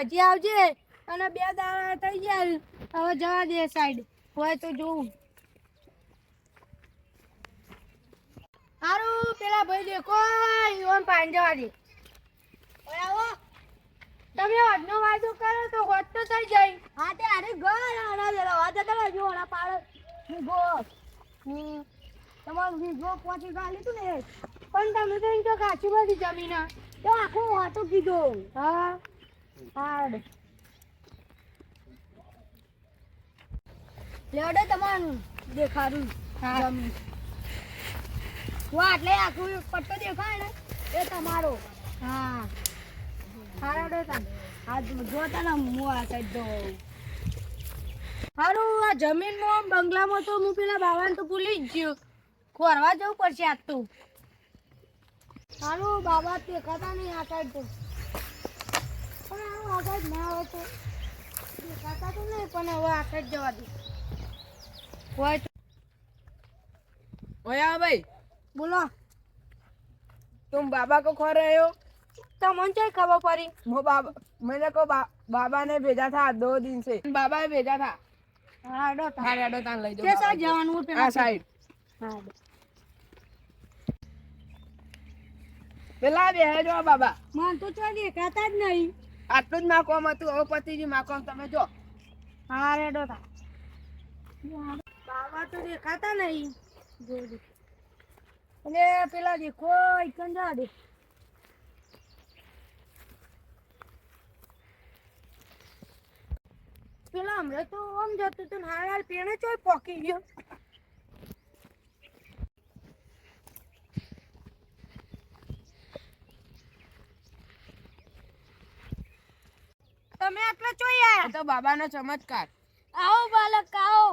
હજી આવજે અને 2 દાડા થઈ ગયા હવે જવા દે સાઈડ હોય તો જોઉં હારું પેલા ભાઈ દેખો ઈવન પાણી જવા દે આવો તમે આજનો વાયદો કરો તો હોત તો થઈ જાય હા તે અરે ઘર આના લેલા વાદા કરે જો ઓલા પાડ ગો તમારું વીઘો પહોંચી ગાલી તું ને પણ તમે તો ઇન તો કાચી બધી જમીન તો આખું વાતો કીધો હા હાડ લેડો તમારું દેખાડું જમીન વા એટલે આખું પટ્ટો દેખાય ને એ તમારો હા હારાડો તા આ જોતા ને હું આ સાઈડ દો હારું આ જમીનમાં બંગલામાં તો હું પેલા બાવાને તો ભૂલી જ ગયો ખોરવા જવું પડશે આજ તો હારું બાબા દેખાતા નહીં આ સાઈડ તો પણ આવું આ સાઈડ ના આવે તો દેખાતા તો નહીં પણ હવે આ સાઈડ જવા દે હોય તો ओया भाई बोलो तुम बाबा को खो रहे हो तो मन चाहिए खबर पड़ी वो बाबा मैंने को बाबा ने भेजा था 2 दिन से बाबा ने भेजा था हाडो हाँ रेडो तान लई दो कैसा जवान वो आ साइड हाडो પેલા બે જો બાબા मन तो चल देखाता જ નહીં આટલું જ માકોમ હતું હવે પતિજી માકોમ તમે જો હા રેડો તા બાબા તો દેખાતા નહીં જો અને પેલા દેખો ઇકન જા દે પેલા હમણાં તો આમ જતું હતું હાલ પેણે ચોય પોકી ગયો તમે આટલા ચોય આયા તો બાબાનો ચમત્કાર આવો બાલક આવો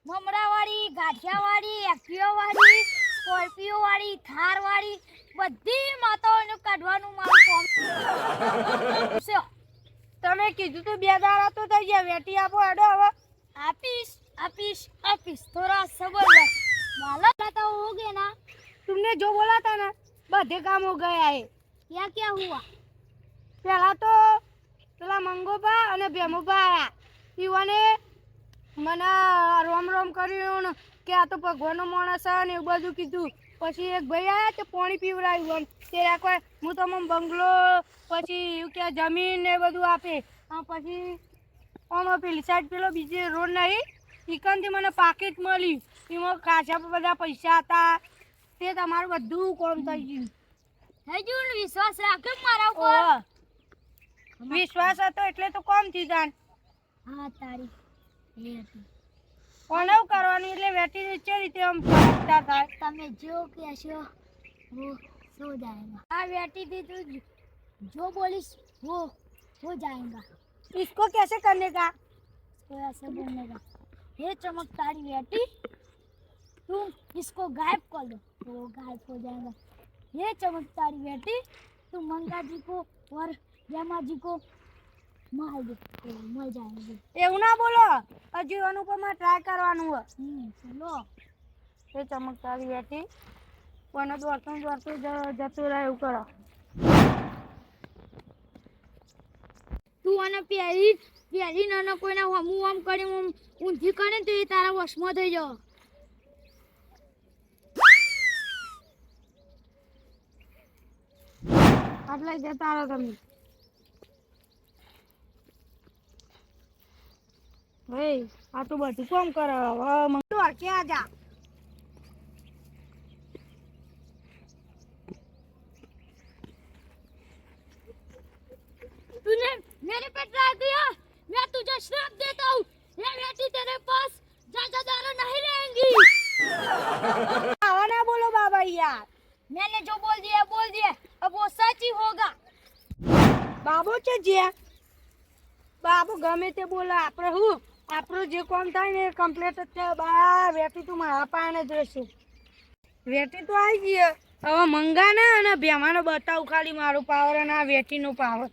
મમરાવાળી ગાંઠિયાવાળી એક્ટિવાવાળી સ્કોર્પિયોવાળી થારવાળી બધી માતાઓને કાઢવાનું મારું કામ છે તમે કીધું તો 2 દાડા તો થઈ ગયા વેટી આપો હેડો હવે આપીશ થોડા સબર रख बालक तो हो गए ना तुमने जो बोला था ना बधे काम हो गया है क्या हुआ पहला तो પેલા મંગોબા અને ભેમોબા આયા ઈવને મને રોમ કર્યું ને કે આ તો ભગવાનનો માણસ છે ને એવું બધું કીધું પછી એક ભાઈ આયા તે પાણી પીવડાવ્યું તે રાખો હું તો મને બંગલો પછી એવું કે જમીન ને બધું આપે પછી આમાં પેલી સાઈડ પેલો બીજે રોડ નહીં ઈકનથી મને પાકીટ મળી એમાં ખાસા બધા પૈસા હતા તે તમારું બધું કામ થઈ ગયું વિશ્વાસ રાખે મારા ઉપર વિશ્વાસ હતો એટલે તો કોમ થી જાણ હા તારી કોણવ કરવાની એટલે વેટી નીચે રીતે આમ ફરકતા થાય તમે જો કહેશો वो हो जाएगा आ बेटी दी तू जो बोलिस वो हो जाएगा इसको कैसे करने का इसको ऐसे बोलने का ये चमकदारी बेटी तुम इसको गायब कर दो तो वो गायब हो जाएगा ये चमकदारी बेटी तुम मंगा जी को और यमा जी को मार दो तो मर जाएंगे એવું ના બોલો હજી અનુપમા ટ્રાય કરવાનું હોય ચલો એ ચમકદારી બેટી કોને દોડતું જતું રહે એવું કરો તું આને પહેરી નાનો કોઈને હમું આમ કરી ઊંધી કરે તો એ તારા વશમાં થઈ જાવ આટલા જતા રહો તમે ભાઈ આ તો બધું કોમ કરે હવે મંગતો ક્યાં જા तूने मेरे पे ट्राई किया मैं तुझे श्राप देता हूँ ये बेटी तेरे पास ज्यादा नहीं रहेंगी ना बोलो बाबा यार मैंने जो बोल दिया अब वो सच ही होगा बाबू चजिया बाबू गमे ते बोला આપણે હું આપણો જે કામ થાય ને કમ્પ્લીટ જ થાય બા વેટી તું મારા પાને જોશે વેટી તો આવી ગઈ હવે મંગા ને અને ભેમાનો બતાવ ખાલી મારું પાવર અને આ વેટીનો પાવર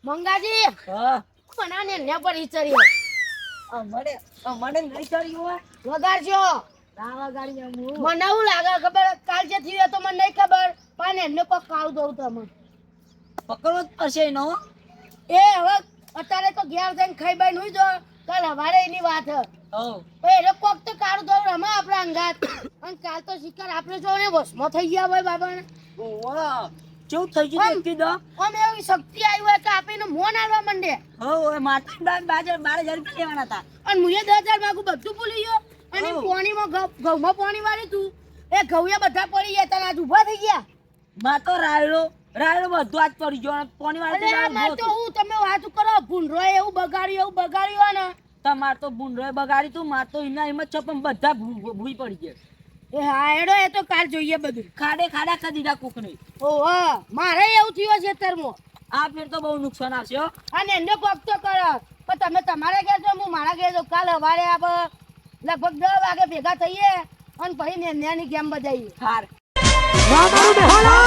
મંગાજી હા કોનાને ને પર ઈચરી અમારે નહીં કર્યું હોય વગાડજો રાવા ગાડી મને એવું લાગે ખબર કાલ જે થયું તો મને નહીં ખબર પણ એમને કોક કાળું દઉં તમે પકડવો જ પડશે એનો. એ હવે અત્યારે તો ઘેર જઈને ખાઈ બાઈ નહીં જો કાલ હવારે એની વાત હે હવ તો એને કોક તો કાળું દઉં રમે આપણા અંગાત અને કાલ તો શિકાર આપણે જો ને વસમાં થઈ ગયા હોય બાબાને ઓવા કેવું થઈ ગયું આમ. કીધો. આમ એવી શક્તિ આવી હોય કે આપીને મોન આવવા માંડે હવ માતા 12,000 રૂપિયા લેવાના હતા. અને મુએ 10,000 માંગુ બધું ભૂલી ગયો અને હઉ. પોણીમાં ઘઉંમાં પોણી વાળી તું એ ઘઉંયા બધા પડી ગયા તને આજ ઊભા થઈ ગયા માં તો રાયડો બધું આજ પડી ગયો અને પોણી અરે આ વાળા માર તો હું તમે વાત કરો ભૂંડરોએ એવું બગાડ્યું ને તમાર તો ભૂંડરોએ બગાડી તું, માર તો એના એમ જ છે પણ બધા ભૂઈ પડી ગયા. એ હા એડો એ તો કાલ જોઈએ બધું ખાડા કરી દીધા કોકને. ઓહો મારે એવું થયું છે તરમો આ ફેર તો બહુ નુકસાન આવશે હો. અને એમને કોક તો કરો પણ તમે તમારા ઘેર છો હું મારા ઘેર છો કાલ સવારે આપણે લગભગ 10 વાગે ભેગા થઈએ અને પછી નેન્યાની ગેમ બજાવીએ હાર વાહ મારું બેહાલા